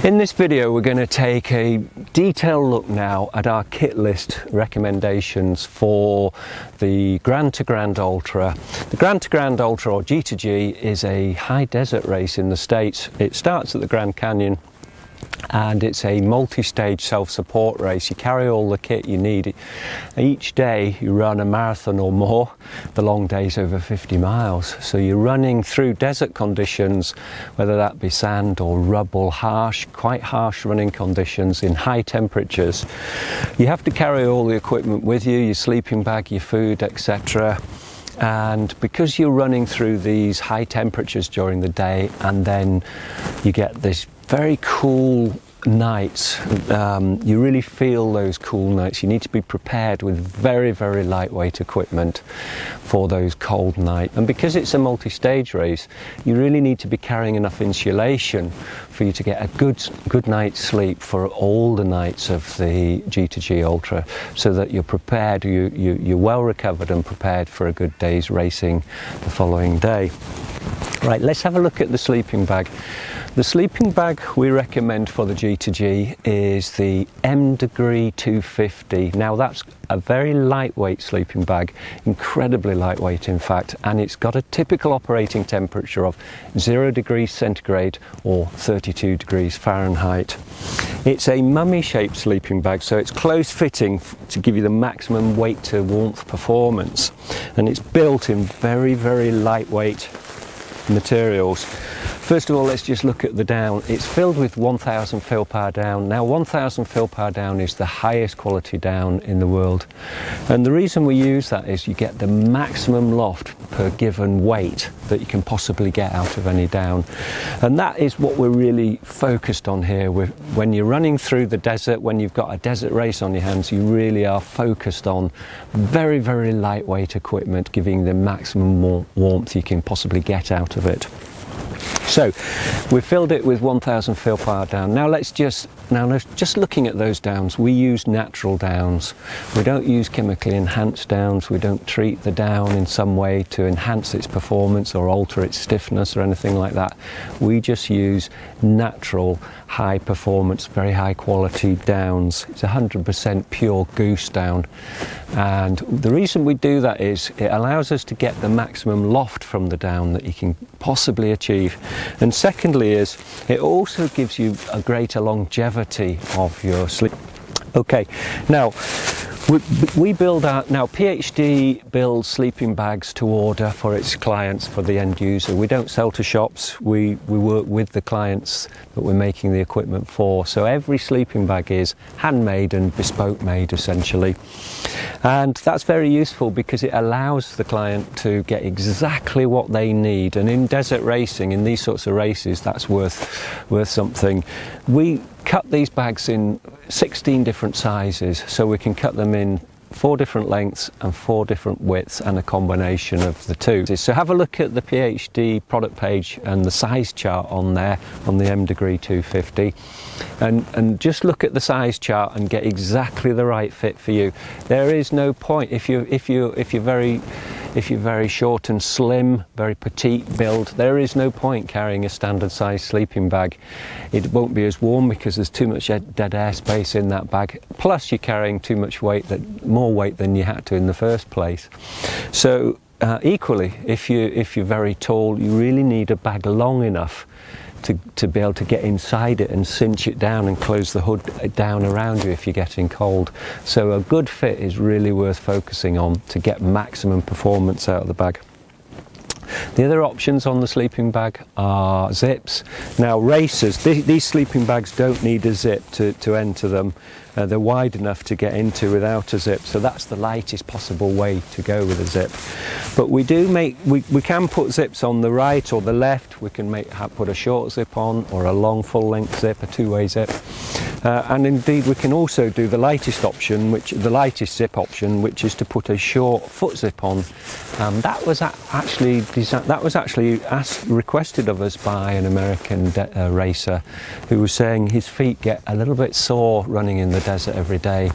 In this video we're going to take a detailed look now at our kit list recommendations for the Grand to Grand Ultra. The Grand to Grand Ultra, or G2G, is a high desert race in the States. It starts at the Grand Canyon and it's a multi-stage self-support race. You carry all the kit you need. Each day you run a marathon or more. The long days over 50 miles. So you're running through desert conditions, whether that be sand or rubble, quite harsh running conditions in high temperatures. You have to carry all the equipment with you, your sleeping bag, your food, etc. And because you're running through these high temperatures during the day, and then you get this very cool nights, you really feel those cool nights. You need to be prepared with very, very lightweight equipment for those cold nights. And because it's a multi-stage race, you really need to be carrying enough insulation for you to get a good night's sleep for all the nights of the G2G Ultra, so that you're prepared, you're well recovered and prepared for a good day's racing the following day. Right, let's have a look at the sleeping bag. The sleeping bag we recommend for the G2G is the M-Degree 250. Now that's a very lightweight sleeping bag, incredibly lightweight in fact, and it's got a typical operating temperature of 0 degrees centigrade or 32 degrees Fahrenheit. It's a mummy-shaped sleeping bag, so it's close-fitting to give you the maximum weight to warmth performance, and it's built in very, very lightweight materials. First of all, let's just look at the down. It's filled with 1000 fill-power down. Now 1000 fill-power down is the highest quality down in the world, and the reason we use that is you get the maximum loft per given weight that you can possibly get out of any down, and that is what we're really focused on here. When you're running through the desert, when you've got a desert race on your hands, you really are focused on very, very lightweight equipment, giving the maximum warmth you can possibly get out of it. So we've filled it with 1000 fill-power down. Now let's just looking at those downs, we use natural downs. We don't use chemically enhanced downs. We don't treat the down in some way to enhance its performance or alter its stiffness or anything like that. We just use natural, high performance, very high quality downs. It's 100% pure goose down, and the reason we do that is it allows us to get the maximum loft from the down that you can possibly achieve, and secondly is it also gives you a greater longevity of your sleep. Okay, now we build out, now PhD builds sleeping bags to order for its clients, for the end user. We don't sell to shops, we work with the clients that we're making the equipment for. So every sleeping bag is handmade and bespoke made essentially. And that's very useful because it allows the client to get exactly what they need. And in desert racing, in these sorts of races, that's worth something. We cut these bags in 16 different sizes, so we can cut them in 4 different lengths and 4 different widths, and a combination of the two. So have a look at the PhD product page and the size chart on there on the M-Degree 250, and just look at the size chart and get exactly the right fit for you. There is no point if you're very short and slim, very petite build, there is no point carrying a standard size sleeping bag. It won't be as warm because there's too much dead air space in that bag, plus you're carrying too much weight, more weight than you had to in the first place. So equally, if you're very tall, you really need a bag long enough to be able to get inside it and cinch it down and close the hood down around you if you're getting cold. So a good fit is really worth focusing on to get maximum performance out of the bag. The other options on the sleeping bag are zips. Now racers, these sleeping bags don't need a zip to enter them. They're wide enough to get into without a zip, so that's the lightest possible way to go with a zip. But we can put zips on the right or the left. We can put a short zip on or a long full length zip, a two-way zip. and indeed we can also do the lightest option, the lightest zip option, which is to put a short foot zip on. That was actually requested of us by an American racer who was saying his feet get a little bit sore running in the desert every day,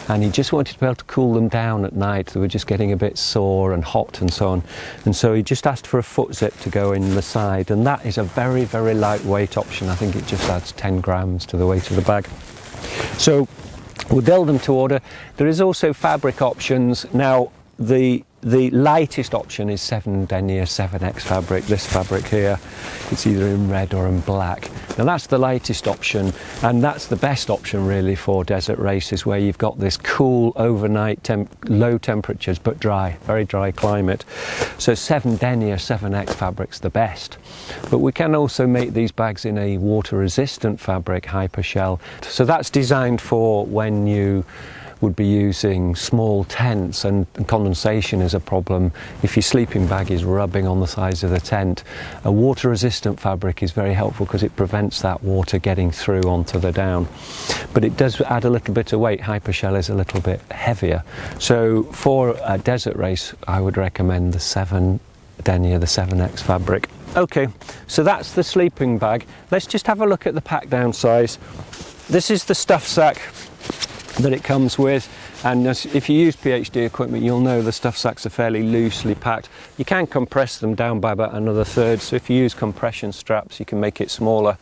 and he just wanted to be able to cool them down at night. They were just getting a bit sore and hot and so on, and so he just asked for a foot zip to go in the side, and that is a very, very lightweight option. I think it just adds 10 grams to the weight of the bag. So we'll build them to order. There is also fabric options. Now the lightest option is 7 denier 7X fabric, this fabric here. It's either in red or in black. Now that's the lightest option, and that's the best option really for desert races where you've got this cool overnight low temperatures but dry, very dry climate. So 7 denier 7X fabric's the best. But we can also make these bags in a water resistant fabric, Hypershell. So that's designed for when you would be using small tents and condensation is a problem. If your sleeping bag is rubbing on the sides of the tent, a water resistant fabric is very helpful because it prevents that water getting through onto the down. But it does add a little bit of weight. Hypershell is a little bit heavier. So for a desert race, I would recommend the 7 denier, the 7X fabric. Okay, so that's the sleeping bag. Let's just have a look at the pack down size. This is the stuff sack that it comes with, and if you use PhD equipment you'll know the stuff sacks are fairly loosely packed. You can compress them down by about another third, so if you use compression straps you can make it smaller.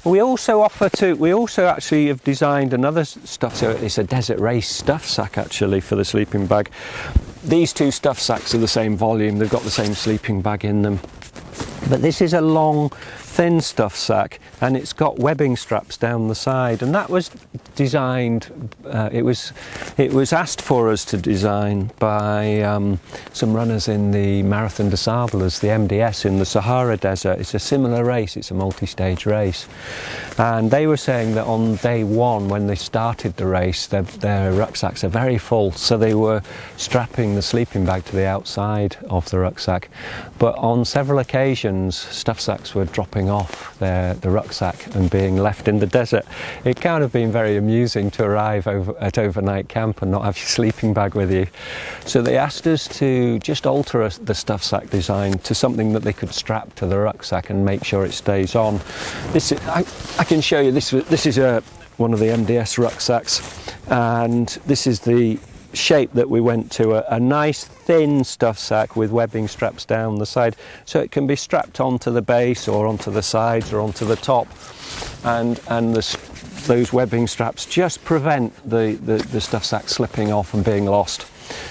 We also actually have designed another stuff, so it's a desert race stuff sack actually for the sleeping bag. These two stuff sacks are the same volume, they've got the same sleeping bag in them, but this is a long thin stuff sack and it's got webbing straps down the side, and that was designed, it was asked for us to design by some runners in the Marathon des Sables, the MDS in the Sahara Desert. It's a similar race, it's a multi-stage race, and they were saying that on day one when they started the race their rucksacks are very full, so they were strapping the sleeping bag to the outside of the rucksack, but on several occasions stuff sacks were dropping off the rucksack and being left in the desert. It kind of been very amusing to arrive at overnight camp and not have your sleeping bag with you. So they asked us to just alter the stuff sack design to something that they could strap to the rucksack and make sure it stays on. I can show you, this is one of the MDS rucksacks, and this is the shape that we went to, a nice thin stuff sack with webbing straps down the side, so it can be strapped onto the base or onto the sides or onto the top, and those webbing straps just prevent the stuff sack slipping off and being lost.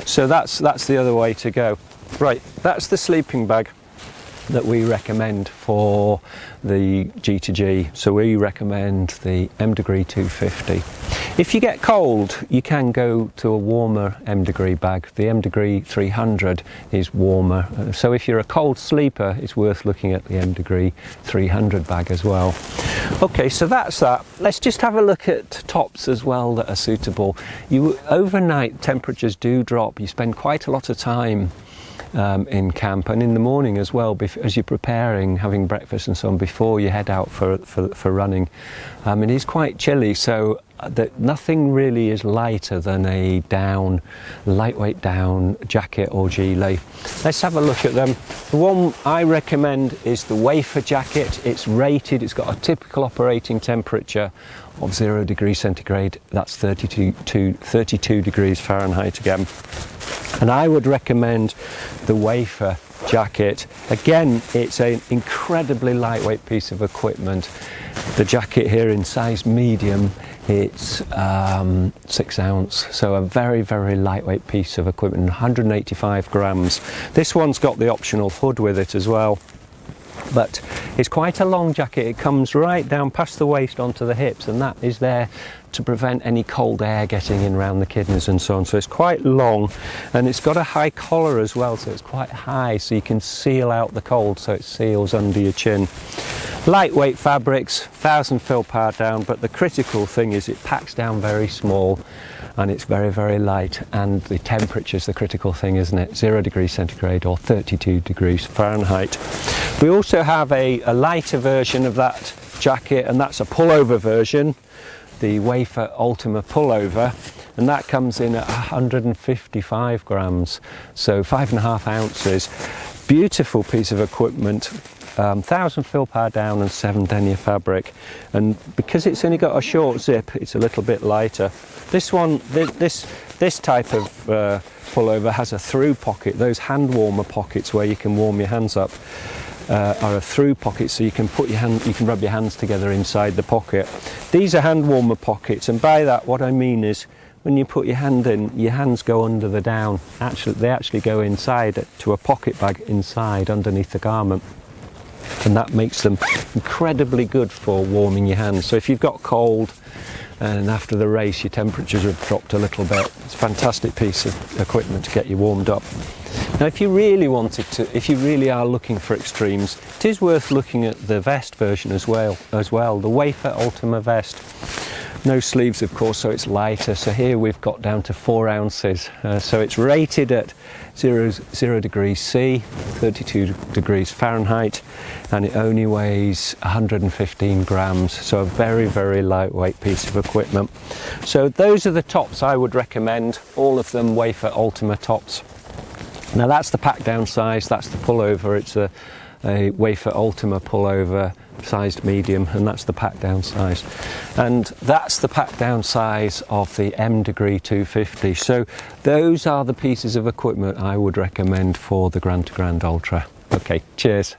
So that's the other way to go. Right, that's the sleeping bag that we recommend for the G2G. So we recommend the M Degree 250. If you get cold, you can go to a warmer M Degree bag. The M Degree 300 is warmer. So if you're a cold sleeper, it's worth looking at the M Degree 300 bag as well. Okay, so that's that. Let's just have a look at tops as well that are suitable. Overnight temperatures do drop. You spend quite a lot of time in camp, and in the morning as well, as you're preparing, having breakfast and so on before you head out for running. It is quite chilly, so that nothing really is lighter than a lightweight down jacket or gilet. Let's have a look at them. The one I recommend is the Wafer jacket. It's rated, it's got a typical operating temperature of 0 degrees centigrade, that's 32 degrees Fahrenheit again. And I would recommend the Wafer jacket. Again, it's an incredibly lightweight piece of equipment. The jacket here in size medium, it's 6 ounce, so a very, very lightweight piece of equipment, 185 grams. This one's got the optional hood with it as well. But it's quite a long jacket. It comes right down past the waist onto the hips, and that is there to prevent any cold air getting in around the kidneys and so on. So it's quite long, and it's got a high collar as well, so it's quite high, so you can seal out the cold, so it seals under your chin. Lightweight fabrics, 1000 fill power down, but the critical thing is it packs down very small, and it's very, very light, and the temperature's the critical thing, isn't it? 0 degrees centigrade or 32 degrees Fahrenheit. We also have a lighter version of that jacket, and that's a pullover version, the Wafer Ultima Pullover, and that comes in at 155 grams, so 5.5 ounces. Beautiful piece of equipment, 1000 fill power down and 7 denier fabric, and because it's only got a short zip, it's a little bit lighter. This one, this type of pullover has a through pocket. Those hand warmer pockets where you can warm your hands up are a through pocket, so you can rub your hands together inside the pocket. These are hand warmer pockets, and by that what I mean is when you put your hand in, your hands go under the down. They actually go inside to a pocket bag inside underneath the garment, and that makes them incredibly good for warming your hands. So if you've got cold and after the race your temperatures have dropped a little bit, it's a fantastic piece of equipment to get you warmed up. Now if you really if you really are looking for extremes, it is worth looking at the vest version as well, the Wafer Ultima vest. No sleeves of course, so it's lighter. So here we've got down to 4 ounces. So it's rated at 0 degrees C, 32 degrees Fahrenheit, and it only weighs 115 grams. So a very, very lightweight piece of equipment. So those are the tops I would recommend, all of them Wafer Ultima tops. Now that's the pack down size, that's the pullover. It's a Wafer Ultima pullover, sized medium, and that's the pack down size, and that's the pack down size of the M Degree 250. So those are the pieces of equipment I would recommend for the Grand to Grand Ultra. Okay, cheers.